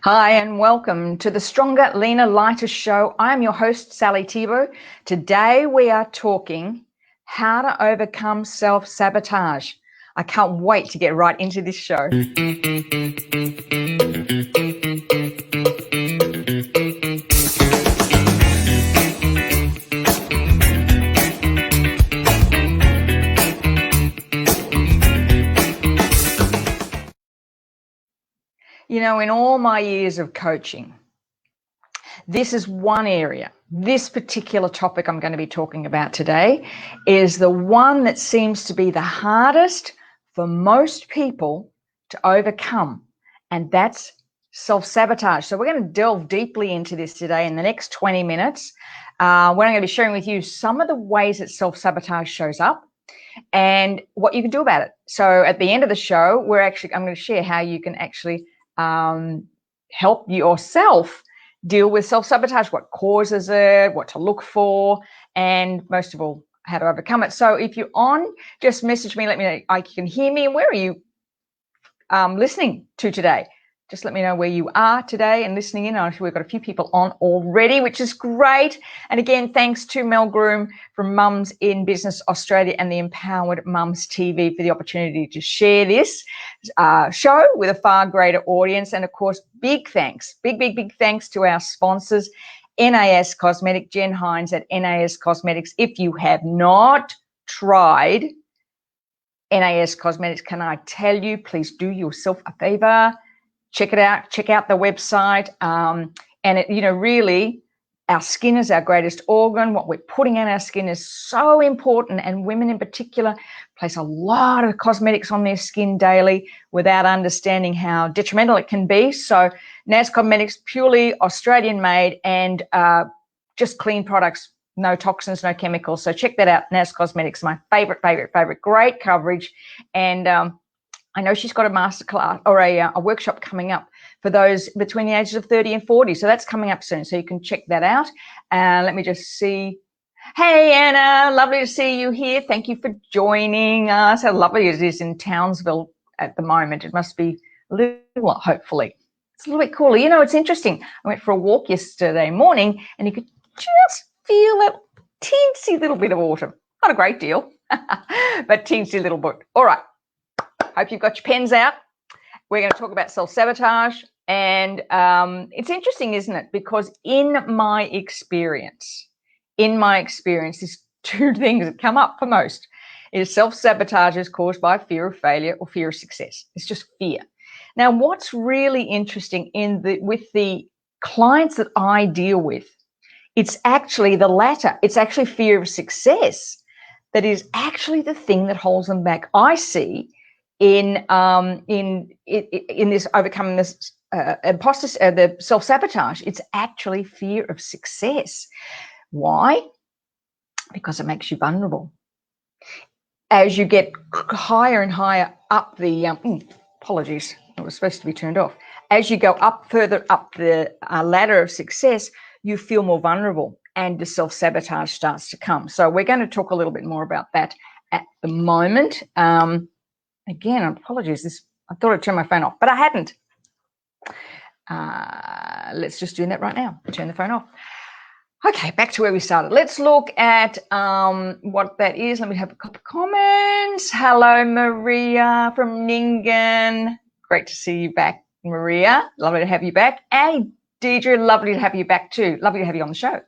Hi and welcome to the Stronger, Leaner, Lighter show. I'm your host, Sally Thibault. Today we are talking how to overcome self-sabotage. I can't wait to get right into this show. You know, in all my years of coaching, this is one area. This particular topic I'm going to be talking about today is the one that seems to be the hardest for most people to overcome, and that's self-sabotage. So we're going to delve deeply into this today in the next 20 minutes. Where I'm going to be sharing with you some of the ways that self-sabotage shows up and what you can do about it. So at the end of the show, I'm going to share how you can actually help yourself deal with self-sabotage, what causes it, what to look for, and most of all, how to overcome it. So if you're on, just message me, let me know you can hear me, and where are you listening to today? Just let me know where you are today and listening in. We've got a few people on already, which is great. And again, thanks to Mel Groom from Mums in Business Australia and the Empowered Mums TV for the opportunity to share this show with a far greater audience. And of course, big thanks, big thanks to our sponsors, NAS Cosmetic, Jen Hines at NAS Cosmetics. If you have not tried NAS Cosmetics, can I tell you, please do yourself a favor. Check it out. Check out the website. And it, really, our skin is our greatest organ. What we're putting on our skin is so important. And women in particular place a lot of cosmetics on their skin daily without understanding how detrimental it can be. So NAS Cosmetics, purely Australian made and just clean products, no toxins, no chemicals. So check that out. NAS Cosmetics, my favorite. Great coverage. And I know she's got a masterclass or a workshop coming up for those between the ages of 30 and 40. So that's coming up soon. So you can check that out. Let me just see. Hey, Anna, lovely to see you here. Thank you for joining us. How lovely it is in Townsville at the moment. It must be a little, hopefully. It's a little bit cooler. You know, it's interesting. I went for a walk yesterday morning and you could just feel that teensy little bit of autumn. Not a great deal, but teensy little bit. All right. Hope you've got your pens out. We're going to talk about self-sabotage. And it's interesting, isn't it? Because in my experience, these two things that come up for most is self-sabotage is caused by fear of failure or fear of success. It's just fear. Now, what's really interesting with the clients that I deal with, it's actually the latter. It's actually fear of success that is actually the thing that holds them back. I see in this overcoming this imposter, the self-sabotage, it's actually fear of success. Why? Because it makes you vulnerable. As you get higher and higher up the apologies, it was supposed to be turned off. As you go further up the ladder of success, you feel more vulnerable, and the self-sabotage starts to come. So we're going to talk a little bit more about that at the moment. Again, apologies. I thought I'd turn my phone off, but I hadn't. Let's just do that right now. Turn the phone off. Okay, back to where we started. Let's look at what that is. Let me have a couple of comments. Hello, Maria from Ningen. Great to see you back, Maria. Lovely to have you back. And Deidre, lovely to have you back too. Lovely to have you on the show.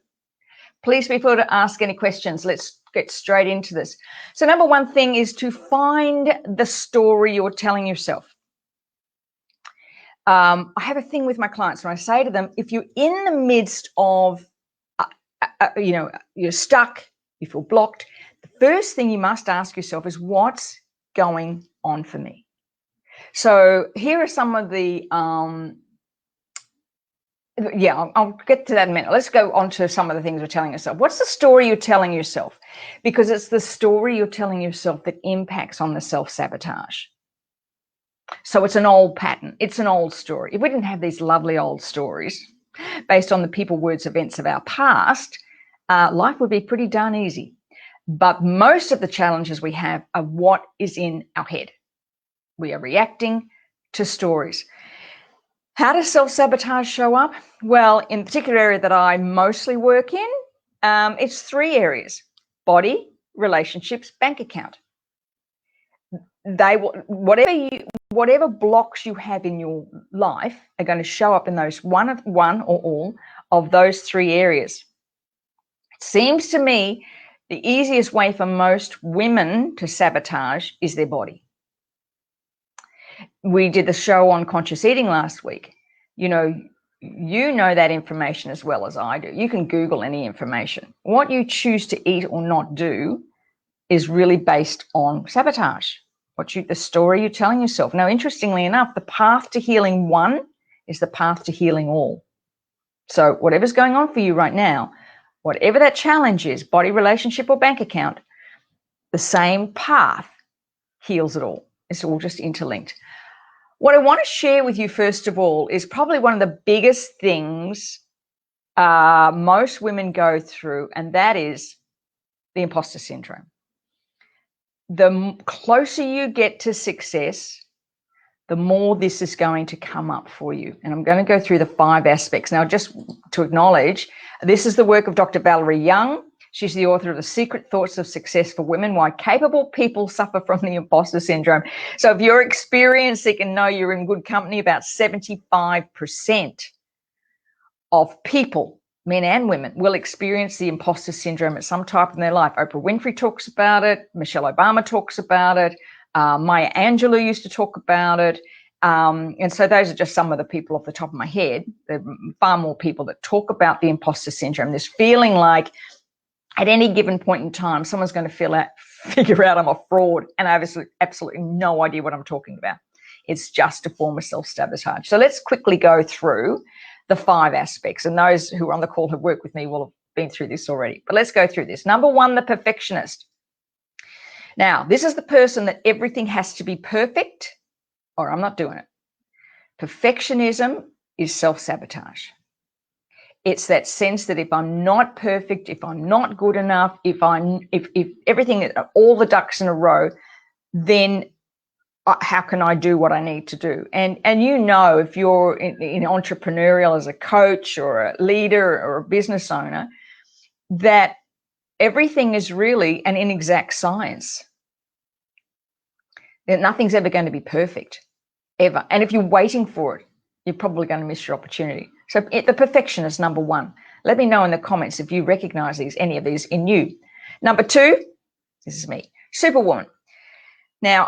Please be sure to ask any questions. Let's get straight into this. So number one thing is to find the story you're telling yourself. I have a thing with my clients when I say to them, if you're in the midst of, you're stuck, you feel blocked, the first thing you must ask yourself is, what's going on for me? So here are some of the I'll get to that in a minute. Let's go on to some of the things we're telling yourself. What's the story you're telling yourself? Because it's the story you're telling yourself that impacts on the self-sabotage. So it's an old pattern. It's an old story. If we didn't have these lovely old stories based on the people, words, events of our past, life would be pretty darn easy. But most of the challenges we have are what is in our head. We are reacting to stories. How does self-sabotage show up? Well, in the particular area that I mostly work in, it's 3 areas: body, relationships, bank account. Whatever blocks you have in your life are going to show up in those one or all of those 3 areas. It seems to me the easiest way for most women to sabotage is their body. We did the show on conscious eating last week. You know that information as well as I do. You can Google any information. What you choose to eat or not do is really based on sabotage. The story you're telling yourself. Now, interestingly enough, the path to healing one is the path to healing all. So whatever's going on for you right now, whatever that challenge is, body, relationship, or bank account, the same path heals it all. It's all just interlinked. What I want to share with you, first of all, is probably one of the biggest things most women go through, and that is the imposter syndrome. The closer you get to success, the more this is going to come up for you. And I'm going to go through the 5 aspects. Now, just to acknowledge, this is the work of Dr. Valerie Young. She's the author of The Secret Thoughts of Success for Women, Why Capable People Suffer from the Imposter Syndrome. So if you're experiencing and know you're in good company, about 75% of people, men and women, will experience the imposter syndrome at some time in their life. Oprah Winfrey talks about it. Michelle Obama talks about it. Maya Angelou used to talk about it. And so those are just some of the people off the top of my head. There are far more people that talk about the imposter syndrome, this feeling like at any given point in time, someone's going to figure out I'm a fraud, and I have absolutely no idea what I'm talking about. It's just a form of self-sabotage. So let's quickly go through the 5 aspects, and those who are on the call who work with me will have been through this already. But let's go through this. Number 1, the perfectionist. Now, this is the person that everything has to be perfect, or I'm not doing it. Perfectionism is self-sabotage. It's that sense that if I'm not perfect, if I'm not good enough, if everything, all the ducks in a row, then how can I do what I need to do? And if you're in entrepreneurial as a coach or a leader or a business owner, that everything is really an inexact science. That nothing's ever going to be perfect, ever. And if you're waiting for it, you're probably going to miss your opportunity. So the perfectionist, number 1. Let me know in the comments if you recognize any of these in you. Number 2, this is me, superwoman. Now,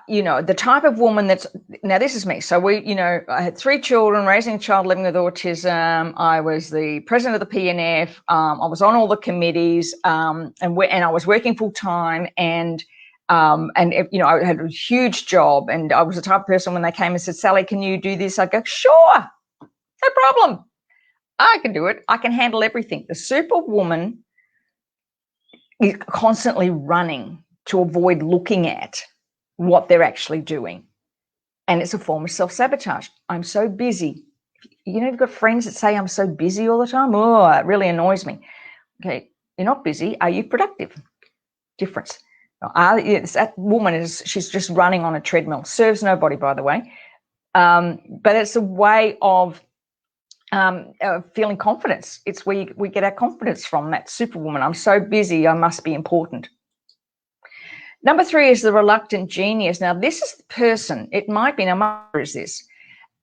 the type of woman this is me. So I had 3 children, raising a child living with autism. I was the president of the PNF. I was on all the committees, and I was working full time, and I had a huge job, and I was the type of person when they came and said, "Sally, can you do this?" I'd go, "Sure, no problem. I can do it. I can handle everything." The superwoman is constantly running to avoid looking at what they're actually doing. And it's a form of self-sabotage. I'm so busy. You've got friends that say I'm so busy all the time. Oh, it really annoys me. Okay, you're not busy. Are you productive? Difference. That woman she's just running on a treadmill. Serves nobody, by the way. But it's a way of feeling confidence. It's where we get our confidence from, that superwoman. I'm so busy, I must be important. Number 3 is the reluctant genius. Now, this is the person, it might be, now my mother is this,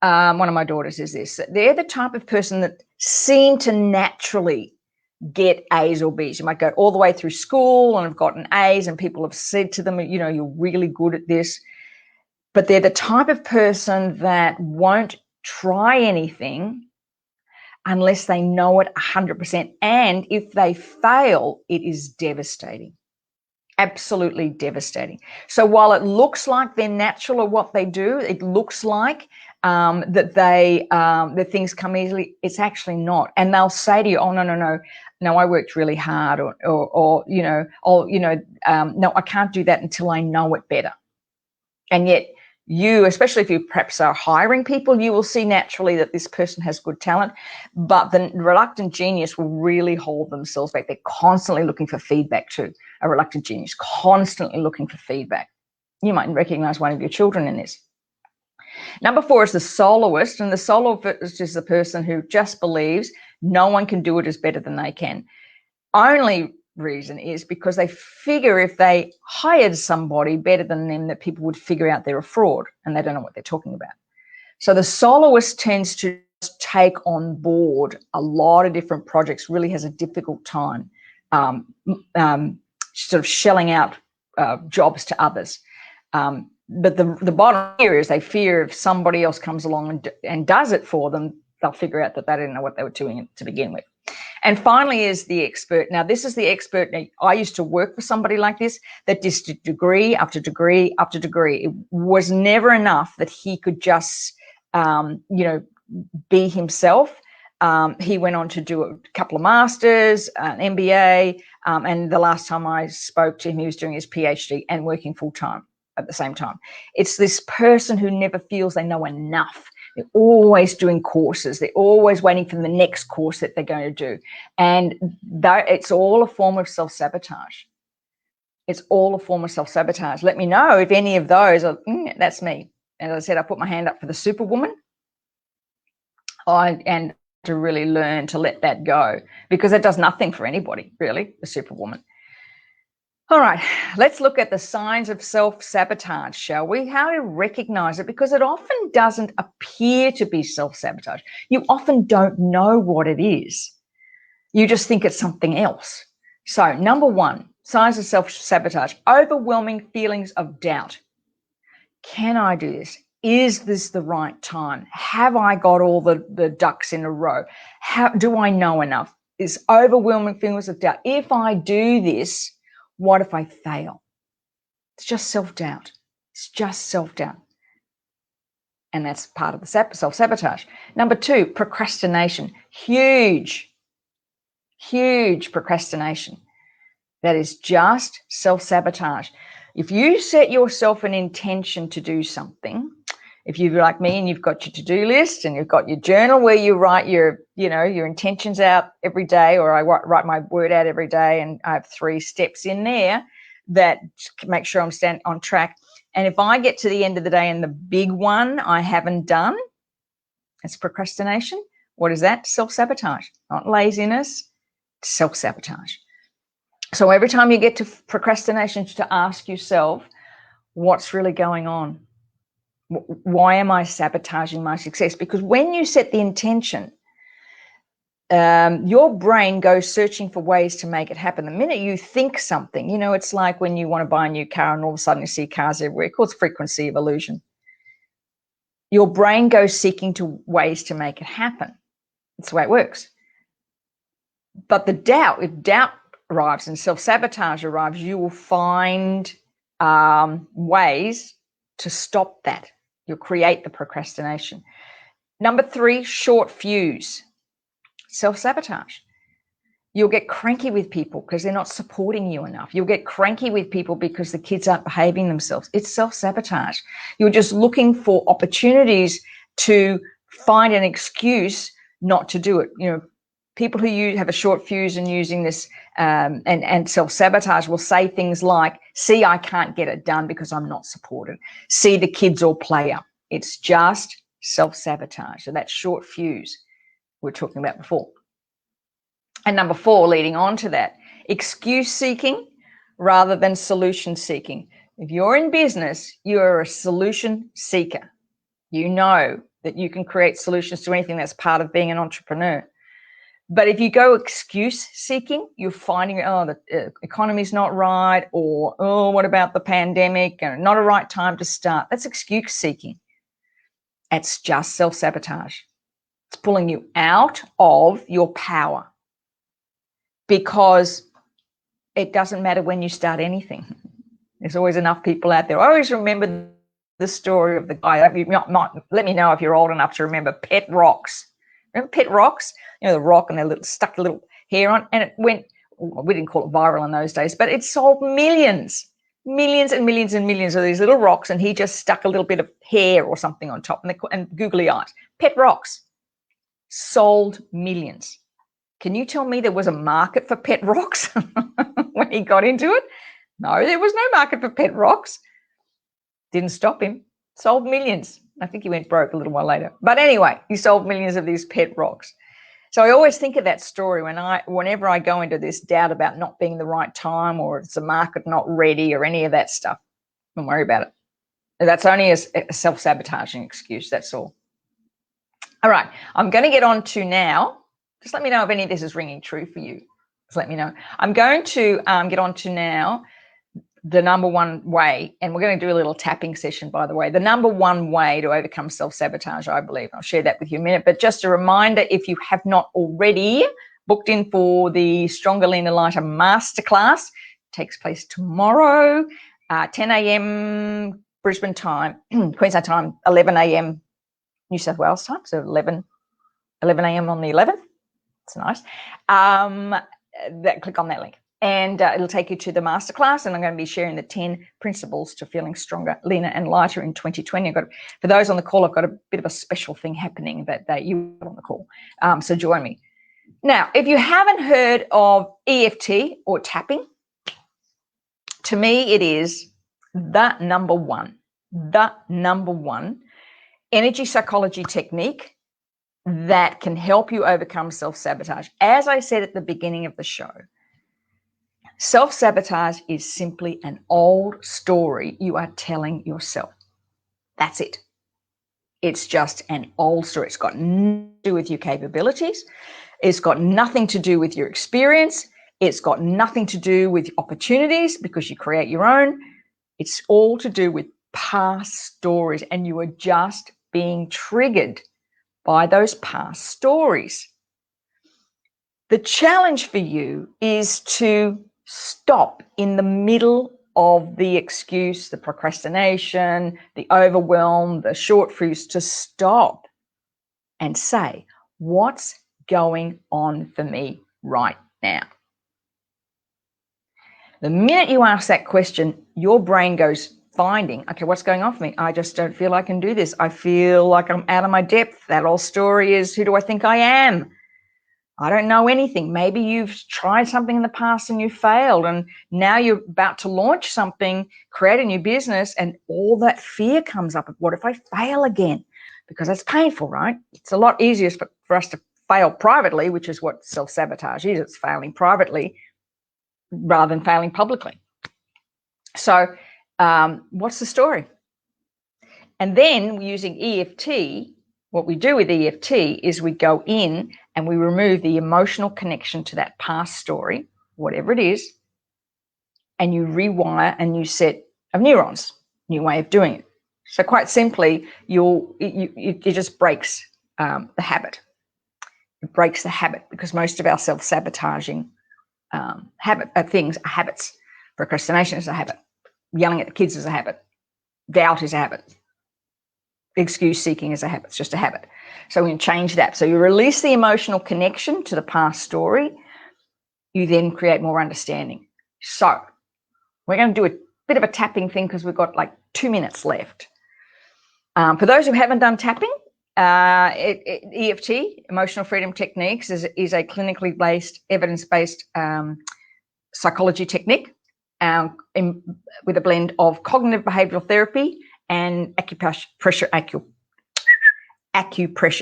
one of my daughters is this. They're the type of person that seem to naturally get A's or B's. You might go all the way through school and have gotten A's, and people have said to them, you're really good at this. But they're the type of person that won't try anything unless they know it 100%. And if they fail, it is devastating. Absolutely devastating. So while it looks like they're natural at what they do, it looks like that things come easily, it's actually not. And they'll say to you, "Oh, no, I worked really hard," or no, I can't do that until I know it better. And yet you, especially if you perhaps are hiring people, you will see naturally that this person has good talent, but the reluctant genius will really hold themselves back. They're constantly looking for feedback too. A reluctant genius, constantly looking for feedback. You might recognize one of your children in this. Number 4 is the soloist, and the soloist is the person who just believes no one can do it as better than they can. Only reason is because they figure if they hired somebody better than them, that people would figure out they're a fraud, and they don't know what they're talking about. So the soloist tends to take on board a lot of different projects, really has a difficult time sort of shelling out jobs to others. But the bottom here is they fear if somebody else comes along and does it for them, they'll figure out that they didn't know what they were doing to begin with. And finally is the expert. Now, this is the expert. I used to work for somebody like this that did degree after degree after degree. It was never enough that he could just, be himself. He went on to do a couple of masters, an MBA, and the last time I spoke to him, he was doing his PhD and working full-time at the same time. It's this person who never feels they know enough. They're always doing courses. They're always waiting for the next course that they're going to do. And it's all a form of self-sabotage. It's all a form of self-sabotage. Let me know if any of those are, that's me. As I said, I put my hand up for the superwoman. And to really learn to let that go, because it does nothing for anybody, really, the superwoman. All right, let's look at the signs of self-sabotage, shall we? How to recognize it, because it often doesn't appear to be self-sabotage. You often don't know what it is. You just think it's something else. So, number 1, signs of self-sabotage: overwhelming feelings of doubt. Can I do this? Is this the right time? Have I got all the ducks in a row? How do I know enough? Is overwhelming feelings of doubt. If I do this, what if I fail? It's just self-doubt. It's just self-doubt. And that's part of the self-sabotage. Number 2, procrastination. Huge procrastination. That is just self-sabotage. If you set yourself an intention to do something, if you're like me and you've got your to-do list and you've got your journal where you write your intentions out every day, or I write my word out every day, and I have 3 steps in there that make sure I'm on track. And if I get to the end of the day and the big one I haven't done, it's procrastination. What is that? Self-sabotage, not laziness, self-sabotage. So every time you get to procrastination, to ask yourself, what's really going on? Why am I sabotaging my success? Because when you set the intention, your brain goes searching for ways to make it happen. The minute you think something, it's like when you want to buy a new car and all of a sudden you see cars everywhere. It calls frequency of illusion. Your brain goes seeking to ways to make it happen. That's the way it works. But if doubt arrives and self-sabotage arrives, you will find ways to stop that. You'll create the procrastination. Number 3, short fuse. Self-sabotage. You'll get cranky with people because they're not supporting you enough. You'll get cranky with people because the kids aren't behaving themselves. It's self-sabotage. You're just looking for opportunities to find an excuse not to do it. People who have a short fuse and using this and self-sabotage will say things like, see, I can't get it done because I'm not supported. See, the kids all play up. It's just self-sabotage. So that's short fuse we were talking about before. And number 4, leading on to that, excuse seeking rather than solution seeking. If you're in business, you're a solution seeker. You know that you can create solutions to anything. That's part of being an entrepreneur. But if you go excuse seeking, you're finding, the economy's not right, or, what about the pandemic, and not a right time to start. That's excuse seeking. It's just self-sabotage. It's pulling you out of your power, because it doesn't matter when you start anything. There's always enough people out there. I always remember the story of the guy. Let me know if you're old enough to remember Pet Rocks. Remember Pet Rocks? The rock, and they stuck a little hair on, and it went, we didn't call it viral in those days, but it sold millions and millions and millions of these little rocks, and he just stuck a little bit of hair or something on top, and googly eyes. Pet Rocks sold millions. Can you tell me there was a market for Pet Rocks when he got into it? No, there was no market for Pet Rocks. Didn't stop him. Sold millions. I think he went broke a little while later. But anyway, he sold millions of these pet rocks. So I always think of that story whenever I go into this doubt about not being the right time, or it's the market not ready, or any of that stuff. Don't worry about it. That's only a self-sabotaging excuse. That's all. All right. I'm going to get on to now. Just let me know if any of this is ringing true for you. Just let me know. I'm going to get on to now the number one way, and we're going to do a little tapping session, by the way. The number one way to overcome self-sabotage, I believe. I'll share that with you in a minute. But just a reminder, if you have not already booked in for the Stronger, Leaner, Lighter Masterclass, it takes place tomorrow, 10 a.m. Brisbane time, Queensland time, 11 a.m. New South Wales time, so 11 a.m. on the 11th. It's nice. Click on that link. And it'll take you to the masterclass, and I'm going to be sharing the 10 principles to feeling stronger, leaner, and lighter in 2020. For those on the call, I've got a bit of a special thing happening that day. You on the call, so join me. Now, if you haven't heard of EFT or tapping, to me it is the number one energy psychology technique that can help you overcome self-sabotage. As I said at the beginning of the show, self-sabotage is simply an old story you are telling yourself. That's it. It's just an old story. It's got nothing to do with your capabilities. It's got nothing to do with your experience. It's got nothing to do with opportunities, because you create your own. It's all to do with past stories, and you are just being triggered by those past stories. The challenge for you is to stop in the middle of the excuse, the procrastination, the overwhelm, the short fuse, to stop and say, what's going on for me right now? The minute you ask that question, your brain goes finding, okay, what's going on for me? I just don't feel I can do this. I feel like I'm out of my depth. That old story is, who do I think I am? I don't know anything. Maybe you've tried something in the past and you failed, and now you're about to launch something, create a new business, and all that fear comes up. What if I fail again? Because that's painful, right? It's a lot easier for us to fail privately, which is what self-sabotage is. It's failing privately rather than failing publicly. So what's the story? And then using EFT, what we do with EFT is we go in and we remove the emotional connection to that past story, whatever it is, and you rewire a new set of neurons, new way of doing it. So quite simply, it just breaks the habit. It breaks the habit, because most of our self-sabotaging things are habits. Procrastination is a habit. Yelling at the kids is a habit. Doubt is a habit. Excuse seeking is a habit. It's just a habit. So we can change that. So you release the emotional connection to the past story. You then create more understanding. So we're going to do a bit of a tapping thing, because we've got like 2 minutes left. For those who haven't done tapping, EFT, Emotional Freedom Techniques, is a clinically based, evidence-based psychology technique with a blend of cognitive behavioral therapy and acupressure.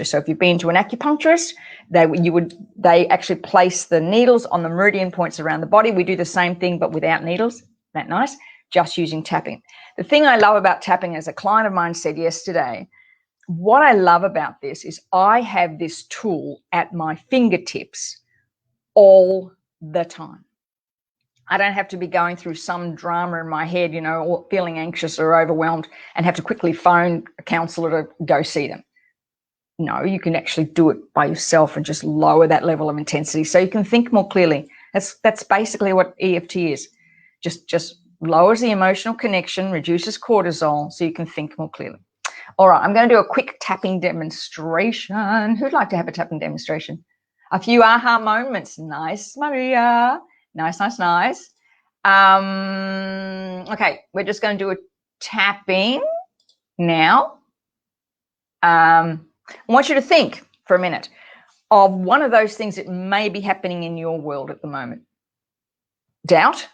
So if you've been to an acupuncturist, they actually place the needles on the meridian points around the body. We do the same thing, but without needles. Isn't that nice? Just using tapping. The thing I love about tapping, as a client of mine said yesterday, what I love about this is I have this tool at my fingertips all the time. I don't have to be going through some drama in my head, or feeling anxious or overwhelmed and have to quickly phone a counsellor to go see them. No, you can actually do it by yourself and just lower that level of intensity so you can think more clearly. That's basically what EFT is. Just lowers the emotional connection, reduces cortisol so you can think more clearly. All right, I'm going to do a quick tapping demonstration. Who'd like to have a tapping demonstration? A few aha moments. Nice, Maria. Nice. Okay, we're just going to do a tapping now. I want you to think for a minute of one of those things that may be happening in your world at the moment. Doubt,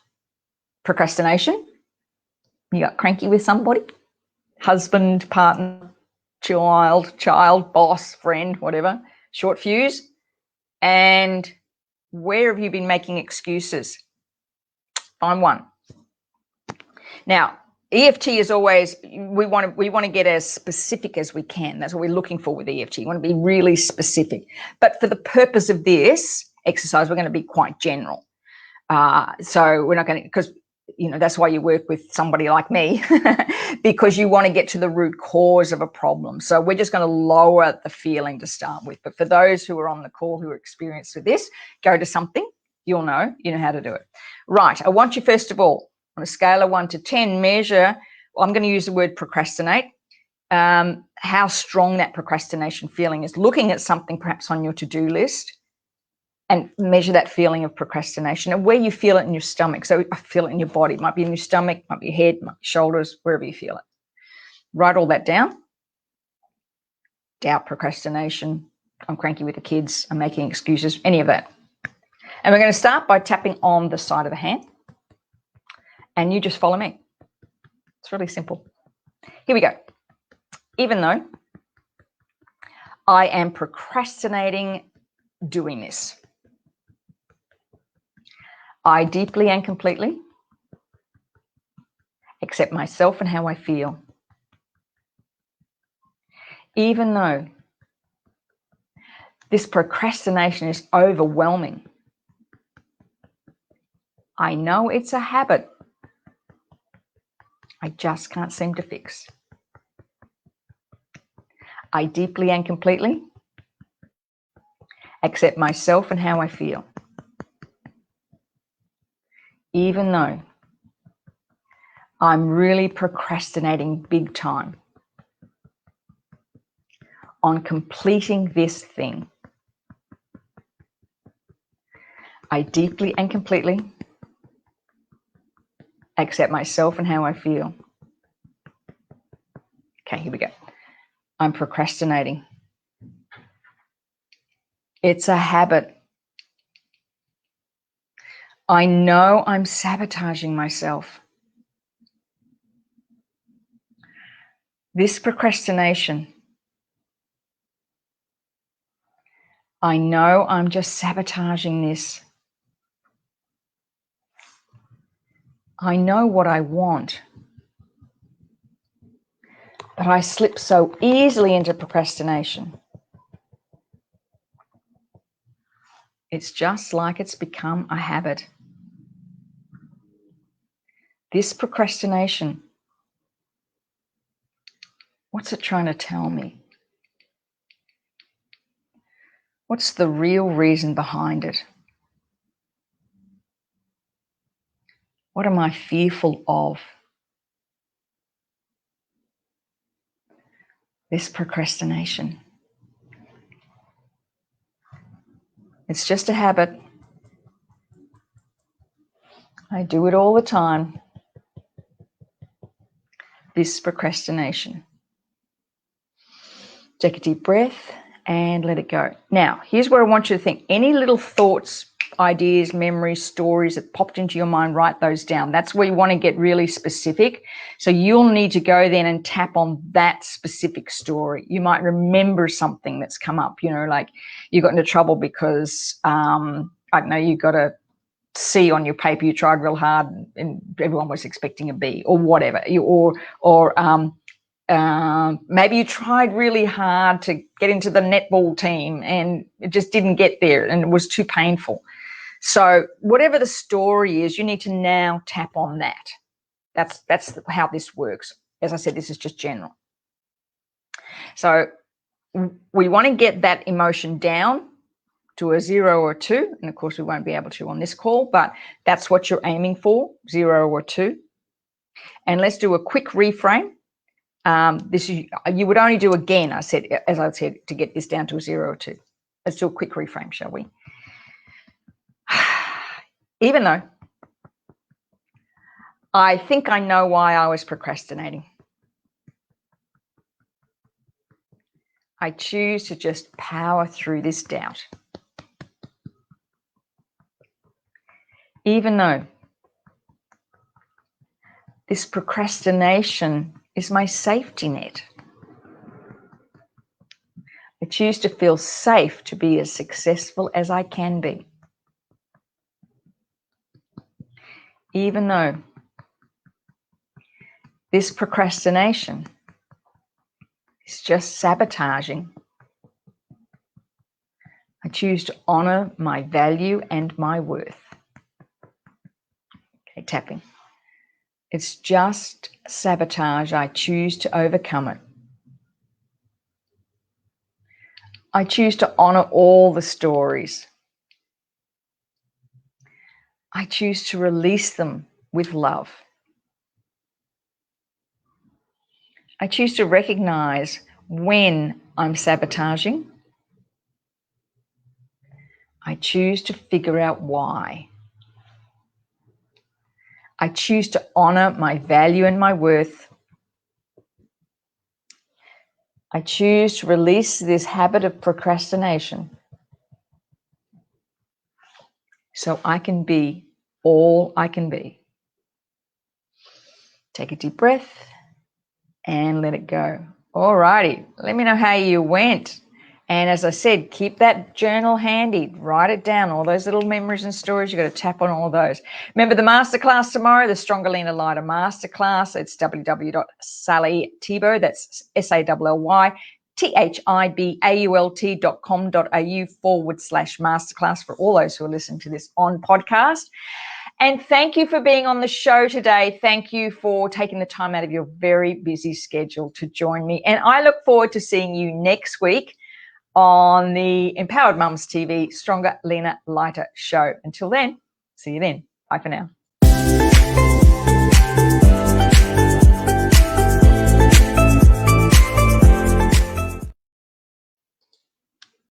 procrastination, you got cranky with somebody, husband, partner, child, boss, friend, whatever, short fuse? And where have you been making excuses? Find one. Now, EFT is always, we want to get as specific as we can. That's what we're looking for with EFT. You want to be really specific. But for the purpose of this exercise, we're going to be quite general. So we're not going to, because, you know, that's why you work with somebody like me, because you want to get to the root cause of a problem. So we're just going to lower the feeling to start with. But for those who are on the call who are experienced with this, go to something, you know how to do it. Right. I want you, first of all, on a scale of 1 to 10, measure, I'm going to use the word procrastinate, how strong that procrastination feeling is. Looking at something perhaps on your to-do list, and measure that feeling of procrastination and where you feel it in your stomach. So I feel it in your body. It might be in your stomach, might be your head, might be shoulders, wherever you feel it. Write all that down. Doubt, procrastination, I'm cranky with the kids, I'm making excuses, any of that. And we're going to start by tapping on the side of the hand. And you just follow me. It's really simple. Here we go. Even though I am procrastinating doing this, I deeply and completely accept myself and how I feel. Even though this procrastination is overwhelming, I know it's a habit I just can't seem to fix. I deeply and completely accept myself and how I feel. Even though I'm really procrastinating big time on completing this thing, I deeply and completely accept myself and how I feel. Okay, here we go. I'm procrastinating. It's a habit. I know I'm sabotaging myself. This procrastination, I know I'm just sabotaging this. I know what I want, but I slip so easily into procrastination. It's just like it's become a habit. This procrastination, what's it trying to tell me? What's the real reason behind it? What am I fearful of? This procrastination. It's just a habit. I do it all the time. This procrastination. Take a deep breath and let it go. Now, here's where I want you to think. Any little thoughts, ideas, memories, stories that popped into your mind, write those down. That's where you want to get really specific. So you'll need to go then and tap on that specific story. You might remember something that's come up, you know, like you got into trouble because, I don't know, you got a C on your paper, you tried real hard and everyone was expecting a B or whatever. Maybe you tried really hard to get into the netball team and it just didn't get there and it was too painful. So whatever the story is, you need to now tap on that. That's how this works. As I said, this is just general. So we want to get that emotion down to a 0 or 2. And of course, we won't be able to on this call, but that's what you're aiming for, 0 or 2. And let's do a quick reframe. This is, you would only do again, as I said, to get this down to a 0 or 2. Let's do a quick reframe, shall we? Even though I think I know why I was procrastinating, I choose to just power through this doubt. Even though this procrastination is my safety net, I choose to feel safe to be as successful as I can be. Even though this procrastination is just sabotaging, I choose to honor my value and my worth. Okay, tapping. It's just sabotage. I choose to overcome it. I choose to honor all the stories. I choose to release them with love. I choose to recognize when I'm sabotaging. I choose to figure out why. I choose to honor my value and my worth. I choose to release this habit of procrastination so I can be all I can be. Take a deep breath and let it go. All righty, let me know how you went. And as I said, keep that journal handy. Write it down, all those little memories and stories. You've got to tap on all those. Remember the masterclass tomorrow, the Stronger, Leaner, Lighter Masterclass. It's www.sallythibault, that's SallyThibault.com.au/masterclass for all those who are listening to this on podcast. And thank you for being on the show today. Thank you for taking the time out of your very busy schedule to join me. And I look forward to seeing you next week on the Empowered Mums TV Stronger, Leaner, Lighter show. Until then, see you then. Bye for now.